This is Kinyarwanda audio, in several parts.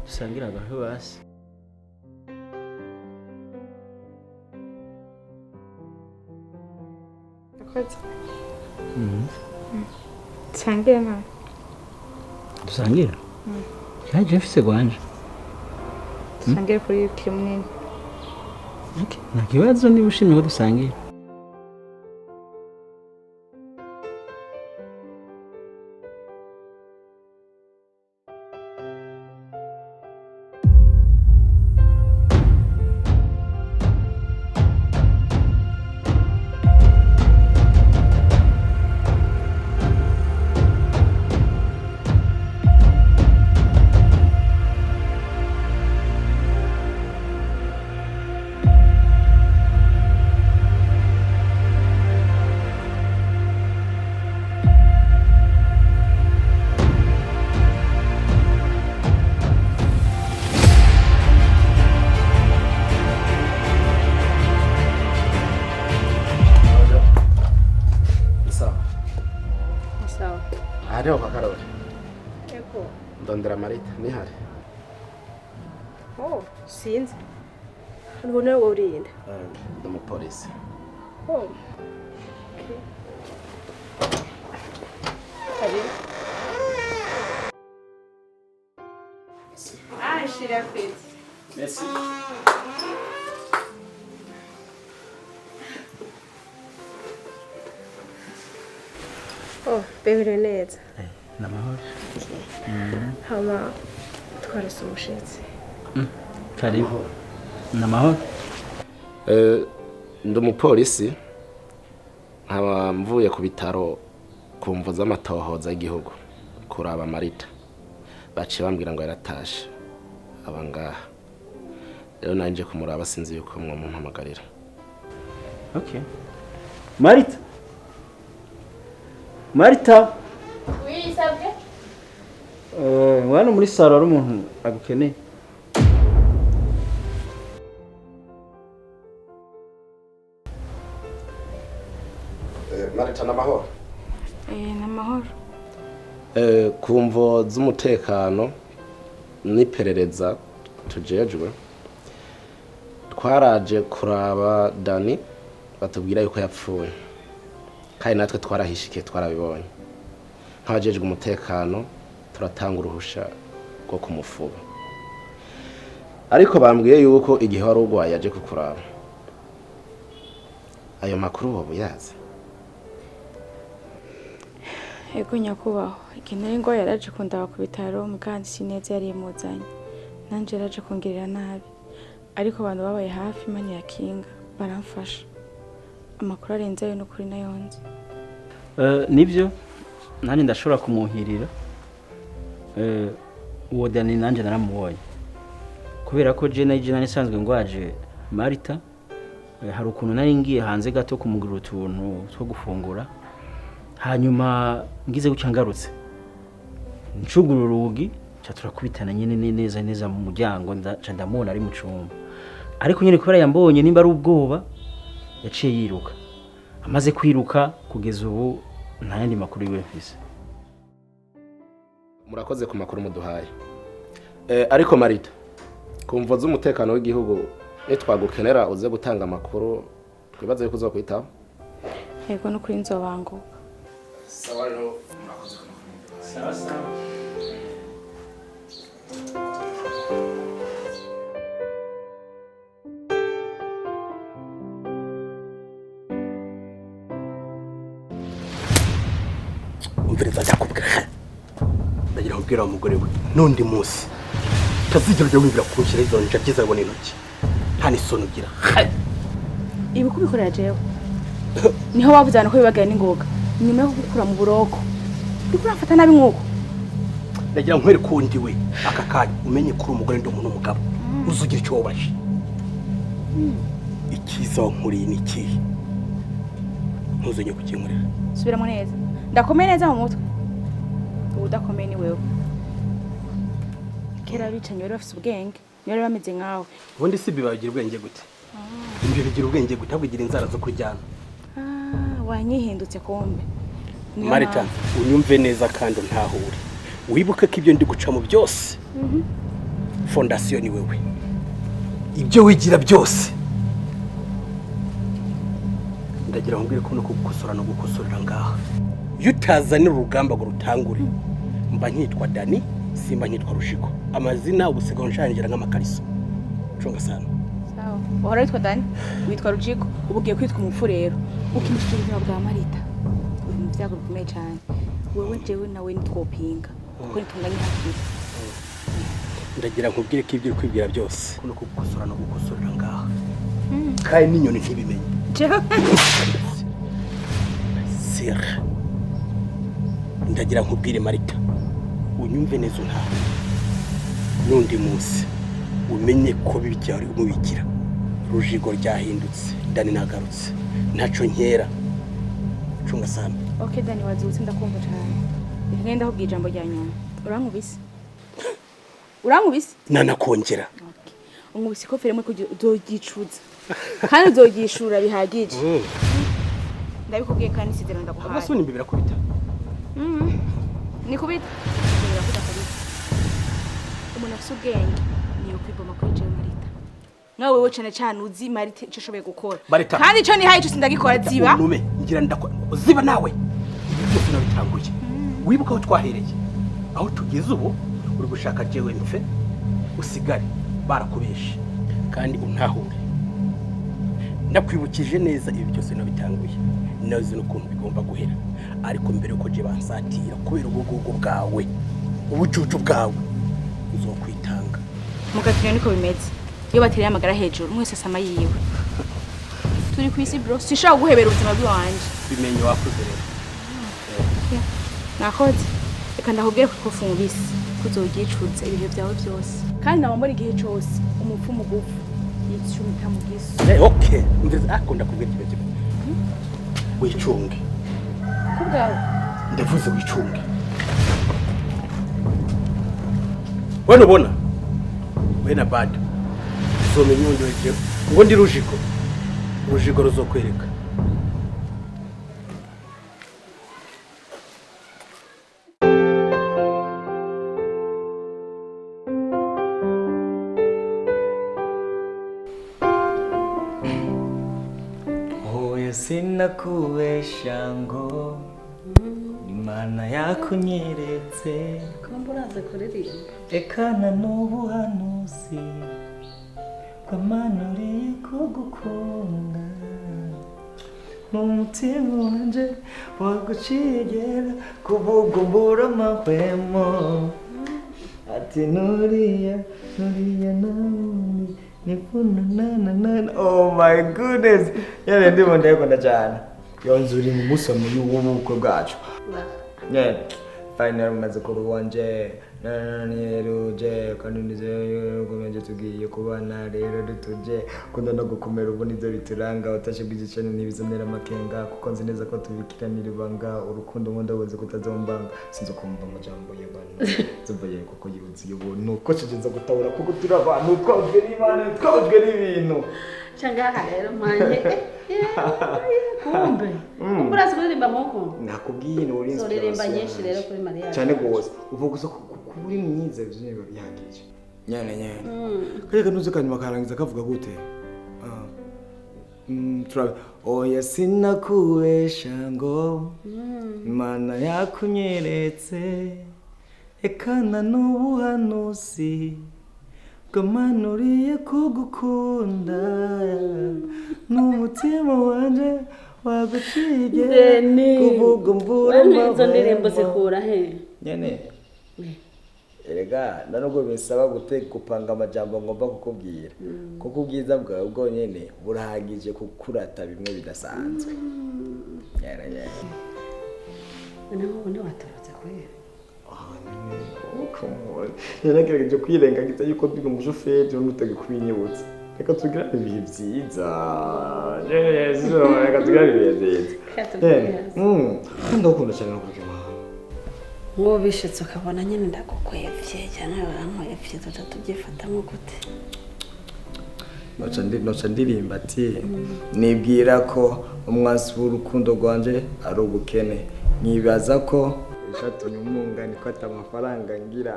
Dusangira agahe basi. Akoze. Dusangira na. Dusangira? Yaje mfise gwanje. Dusangira kuri kilo munini. Okay, nakibazo niba ushimye ko dusangira. Hariho kakarori. Eko. Ndondera Marita ni hari. Oh, sinzi. None wowe urinda. Umupolisi. Oh. Okay. Allez. Ah, je suis la fête. Merci. Oh, beberewe neza. Namahoro. Hama twarase umushitsi. Karibu. Namahoro. Ndi umupolisi. Nkaba mvuye ku bitaro kumva z'amatohoza y'igihugu kuraba Marita. Baciye bambwira ngo yaratashe. Abangaha. Rero nanje kumuraba sinzi yuko mwamumpamagarira. Okay. Marita. Marita. Oui, ça va? Wana muri saro ari umuntu agukeneye. Marita namahoro. Namahoro. Kumvo z'umutekano n'iperereza tujejwe. Twaraje kuraba Dani batubwira yuko yapfuye. Kandi natwe twarahishikiye twarabibonye. Nk'abajejwe umutekano turatanga uruhusha rwo kumufuba. Ariko bambwiye yuko igihe wari urwaye yaje kukuraba. Ayo makuru wowe yazi? Ego nyakubaho. Ikintu ngo yaraje kundaba ku bitaro mugandi sineze yari imuzanye. Nanje yaraje kongirira nabi. Ariko abantu babaye hafi mani yakinga baramfasha. Amakuru arenze yo no kuri nayonze. Nibyo nanje ndashobora kumuhirira. Uwo Dani nanje naramubonye. Kubera ko je nari sanzwe ngwaje Marita, hari ukuntu nari ngiye hanze gato kumugurira utuntu two gufungura. Hanyuma ngize guca ngarutse. Ncugura urugi cha turakubitana nyene neza mu muryango ndamubona ari mu cumba. Ariko nyene kubera yambonye nimba ari ubwoba yaciye yiruka. Amaze kwiruka kugeza ubu nta yandi makuru yiwe mfise. Murakoze ku makuru muduhaye. Ariko Marita, kumva z'umutekano w'igihugu nitwagukenera uze gutanga amakuru twibaze yuko uzokwitaho. Yego no kuri nzobango. Sawa rero murakoze ku makuru. Sawa. Umviriza ndakubwira. Ndagira kubwira umugore we nundi munsi. Tazigero ryo wibira kunshira izo nje kizabona intoki. Nta nisoni ugira. Ibi kubikorera jewe. Niho wavuzana ko bibagaye n'ingoga. Nyuma yo gukura mu buroko. Ndiko nafata nabi nk'uko. Ndagira nkwere kundi we aka kanya umenye kuri umugore ndo umuntu umugabo. Uzugira icyo wabashe. Ikiza nkuri ni iki? Ntuzonye kukinkurira. Subiramo neza. Ndakomeye neza mu mutwe. Udakomeye ni wewe. Kera bicanye bari bafite ubwenge. Niyo bameze nkawe. Ubundi si bibagira ubwenge gute? Ibyo bigira ubwenge gute? Ahubwo igira inzara zo kujyana. Wanyihindutse kombe. Marita unyumve neza kandi ntahure wibuke ko ibyo ndi guca mu byose fondasiyo ni wewe ibyo wigira byose ndagira ngo ko no kugukosora no gukosorera ngaha iyo utazanira urugamba ngo rutangure mba nkitwa Dani simba nkitwa Rushiko amazina ubusigaho nshangira nk'amakariso conga sana sawa uhora witwa Dani witwa Rushiko ubugiye kwitwa umupfu rero ukinishije ubuzima bwa Marita ibintu byago bikomeye cyane wewe jewe nawe nitwopinga kuko nitunganye hakiri ndagira nkubwire ko ibyo kwibwira byose no kugukosora no gukosorera ngaha kandi n'inyoni ntibimenye sire ndagira nkubwire Marita unyumve neza ntawe nundi munsi umenye ko bibi cyari umubigira Rujigo ryahindutse Dani nagarutse ntaco nkera cunga sana okay Dani wazutse ndakumva cyane ngenda kubwira ijambo rya nyuma urankubise nanakongera unkubise ko firemwe uzogicuza kandi uzogishura bihagije ndabikubwiye kandi sidera ndaguhaye abasoni mbibira kubita ni kubita umuntu afite ubwenge niyo kwiboma kuri jewe Marita nawe wewe cyane uzi Marita icyo ashoboye gukora kandi icyo nihaye icyo sindagikora ziba nume ngira ziba nawe byose nabitanguye wibuka aho twahereye aho tugeze ubu uri gushaka jewe mfe usigare barakubeshe kandi untahure ndakwibukije neza ibi byose nabitanguye nazi n'ukuntu bigomba guhera ariko mbere yuko je bansatira kubera ubugugu bwawe ubucucu bwawe uzokwitanga mugatiro niko bimeze iyo batereye amagara hejuru mwese sama yiwe turi ku isi bro sishaka guhebera ubuzima bwanje bimenye wakoze rero nakoze reka ndahubwire ko kufungubise kuzogicuza ibihe byawe byose kandi nabambora igihe cyose umupfu mugufu yicumita mu giso okay ndetse akunda kubwira ibyo wicunge kubwawe ndavuze wicunge wano bona wena bad uzomenya undi weje ngo ndi Rujigo ruzokwereka sinakubesha ngo Imana yakunyeretse Kumburaze kuririmba ekana n'ubuhanuzi kwamanuriye kugukunda n'umutima wanje wagucigera kubugumbura amahwemo ati nuriya nawundi nifuna na oh my goodness yale ndimo ndayikunda cyane yonzuri mu musamo y'ubukwe bwacu yeah final maze ko wanje ruje kandi nize kumenje tugiye kubana rero dutuje kunda no gukomera ubu nizo bituranga utashibwije cyane nibizanira makenga kuko nzi neza ko tubikiranira ibanga urukundo nkunda boze kutazombanga sinzo kumva amajambo y'abantu zubaye kuko yibutse y'ubuntu ko cyenza gutawura kuko turabantu twazwe n'Imana twazwe n'ibintu Changaha rero manje kumbe kumburaze kuririmba moko nakubwiye no urinzi kuririmba nyinshi rero kuri Maria cyane gose uvuga gusa kuri myiza byinshi bihagije nyane kare kanuze kanyuma karangiza kavuga gute oya sinakubesha ngo Imana yakunyeretse ekana n'ubuhanuzi bwamanuriye kugukunda n'umutima wanje wagucigera kuvuga mbura izo ndirimbo zikura he nyene erega nanubwo bisaba gupanga amajambo ngomba kukubwira kuko ubwiza bwawe bwonyene burahagije kukurata bimwe bidasanzwe yara naho watorotse kwera yaragerageje kwirengagiza yuko ndi umushoferi n'utagi kubinyibutsa reka tugirane ibihe byiza reka tugirane ibihe byiza ndakunda cyane no kurya ngo bishitse ukabona nyine ndagukwevye cyane barankwevye tutatubyifata gute noca ndirimba ati nibwira ko umwansi w'urukundo rwanje ari ubukene nkibaza ko ishatumye umunga niko ata amafaranga ngira.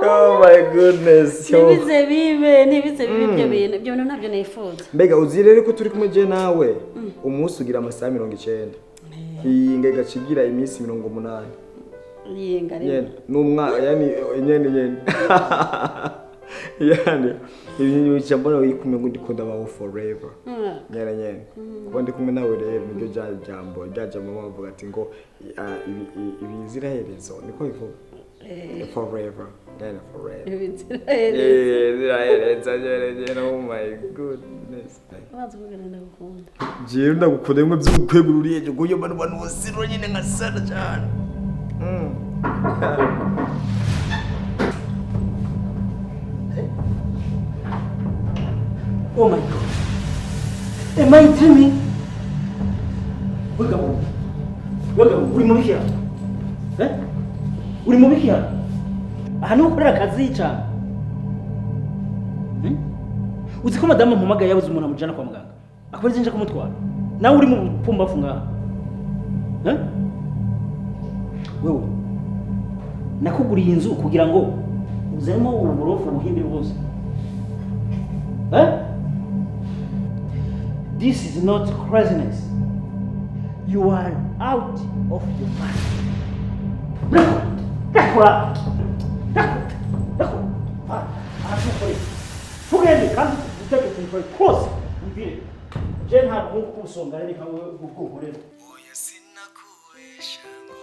Oh my goodness. Ntibize bibe ibyo bintu. Ibyo ntabyo nifuza. Mbega uzirere ko turi kumwe je nawe umunsi ugira amasaha 90. Iyi gacigira iminsi 80. Yinga rero. Numwa yani nyene. Yani ibintu cyambona wikumye ngo ndikunda bawo forever. Nyene. Kuba ndi kumwe nawe rero nibyo jambo ryajamo bavuga ati ngo ibiziraherezo niko bivuga. Forever. Then forever. Oh my goodness. Jewe ndagukunda ngo by'ukwegururiye cyo kuyo bano bose nyine ngasana cyane. Oh my God. Am I dreaming? Welcome. Uri mu bikiya? Uri mu bikiya? Aha niho ukorera akazi cyane. Uzi ko madamu mpamagaye yabuze umuntu amujyana kwa muganga. Akora iki nje kumutwara? Nawe uri mu pumbafu ngaha. Wewe. Nakuguriye inzu kugira ngo uzemo uburofu buhimbire bwose. This is not craziness. You are out of your mind. Record. Forget it. Come to take it for close. Mbire. Je nta bwo kusonga rene kawe gukorera. Oya sinakuwesha ngo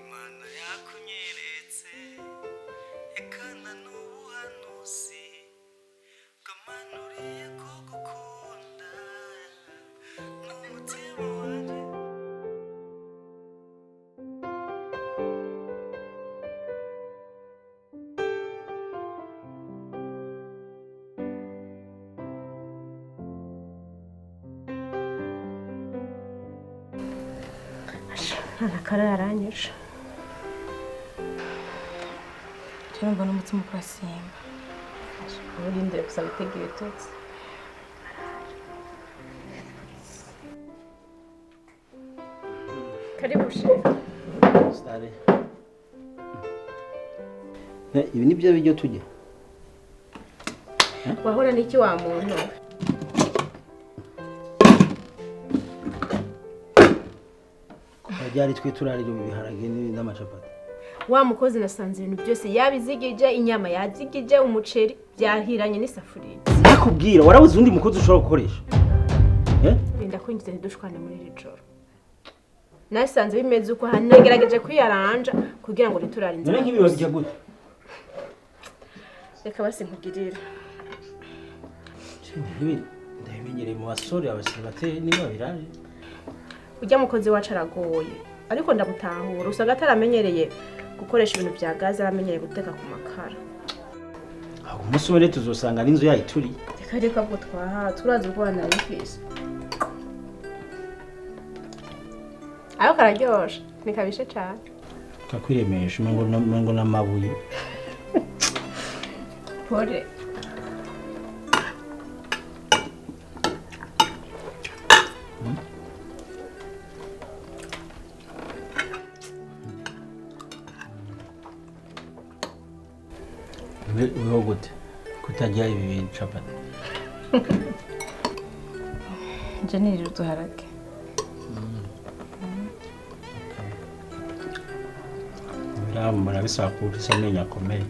Imana yakunyeretse ekana n'ubuhanuzi kamanuriye ko gukunda n'umutima wanje. Arakara yaranyije. Cyangwa n'umutima kwasimba. Urindire gusa bitegeye tutse. Karibu shefu. Stare. Ibi ni byo bijyo tujya. Wahora n'iki wa muntu? Byari twe turarira ibiharage n'amacapati. Wa mukozi nasanze ibintu byose yabizigije, inyama yazigije, umuceri byahiranye n'isafuriya. Nakubwira warabuze undi mukozi ushobora gukoresha. Binda kwinjiza ntidushwane muri iri joro. Nasanze bimeze uko hanagerageje kwiyaranja kugira ngo niturare inzira. None nk'ibiba bijya gute? Reka basi nkugirira. Ndabimenyereye mu basore abasiribateri niba biraje. Ujya mukozi wacu aragoye ariko ndamutahura usanga ataramenyereye gukoresha ibintu bya gaze aramenyereye guteka ku makara. Aho umusore tuzosanga n'inzu yayituri. Reka bwo turazi urwana y'ifisi. Ayo kararyoshe nikabishe cyane. Kakwiremesha ngo n'amabuye. Pore. Wewe gute kutajya ibi chapati. Jenny rutuharake. Ndamara bisakura samenya komeye.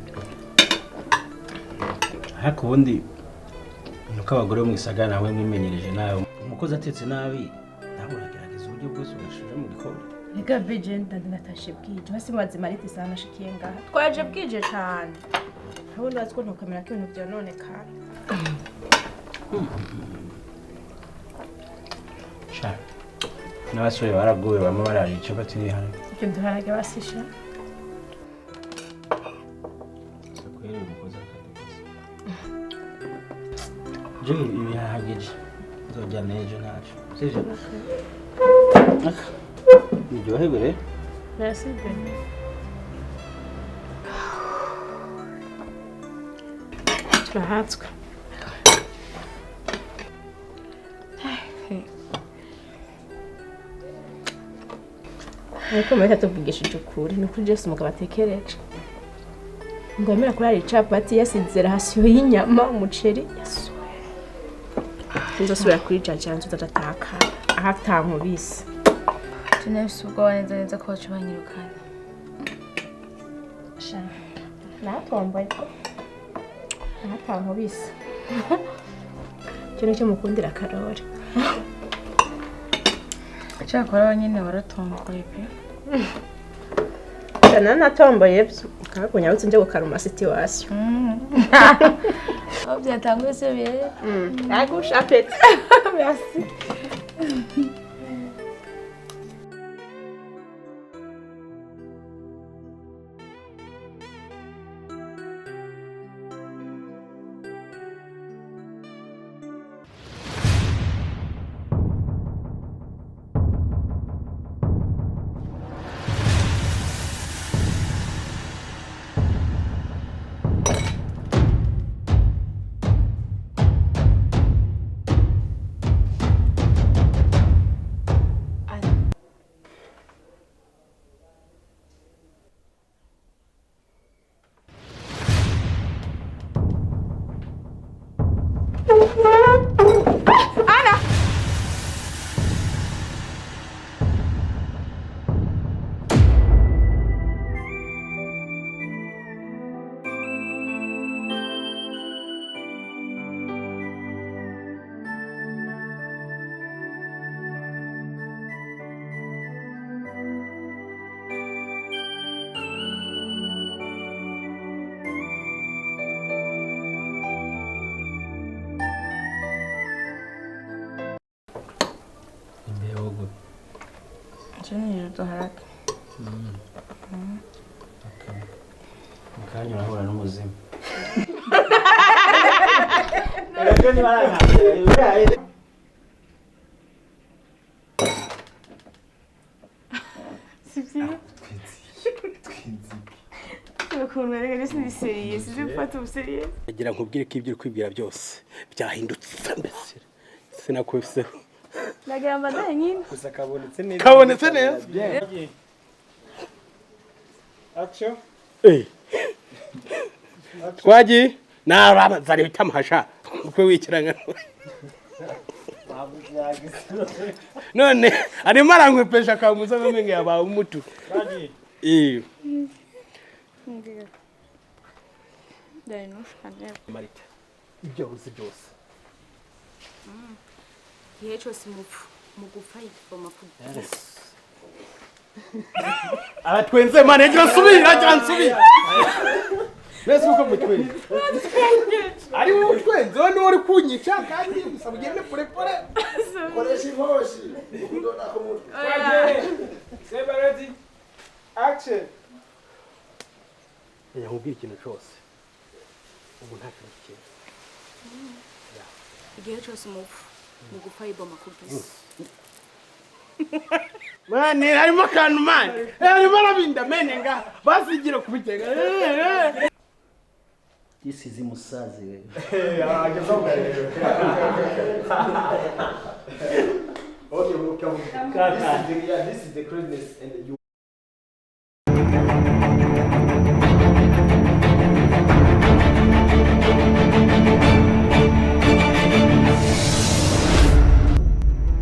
Hako ubundi nuko abagore mu gisagara nawe mwimenyereje nawe umukozi atetse nabi nawe uragerageza uburyo bwose ugashira mu gikoni. Reka vigenda ndatashe bwije basi bazi Marita sana shikiye ngaha. Twaje bwije cyane. Aho natwo ntukamera ko ibintu bya none kandi. Sha. N'abasore baraguye bamwe barari chapati ni hano. Ibyo duharage basisha. Sakwere umukozi akadukoza. Je ibihagije. Nzojya nejo nacu. Sije. Aka. Niryohe bere. Merci bien. Turahatswe. ariko Marita tuvugishije ukuri ni kuri Jesse umugabo atekereje ngo yemera kurara icapati yasize rasiyo y'inyama umuceri yasuwe nzosubira kuri jaja nzodataka ahatankubise tunefise ubwo waneza neza ko baca banyirukana sha natomboye ko ahatankubise cyo nicyo mukundira Karori cyakora nyine waratomboye pe Jana natomboye byo kagunya utse nje gukaruma situation aho byatanguye se bire agusha pete merci Jeni haraka. Mukanya urahura n'umuzimu. Agira nkubwire ko ibyo uri kwibwira byose byahindutse mbese sinakweseho Nagira mbadaye nyine. gusa kabonetse neza kabonetse neza action twagiye nabazari bitamuhasha uko wikiranga none arimo arankwepesha akamuza ngamenga yabaye umutu Dai nushkane. Marita ibyo uzi byose Igihe cyose mugufa yivoma kugisa. aratwenze mane gira nsubira Nese uko mutwenze ari wowe utwenze wowe uri kunyica kandi usaba ugende pore koresha inkoshi ndona ko mutwe separate action nkubwire ikintu cyose ubu nta kintu kindi Igihe cyose mugufa yivoma kugisa. mane harimo akantu mane harimo arabinda mene nga basigira kubitega This musazi. Okay, we'll come. Yeah, this is the craziness and you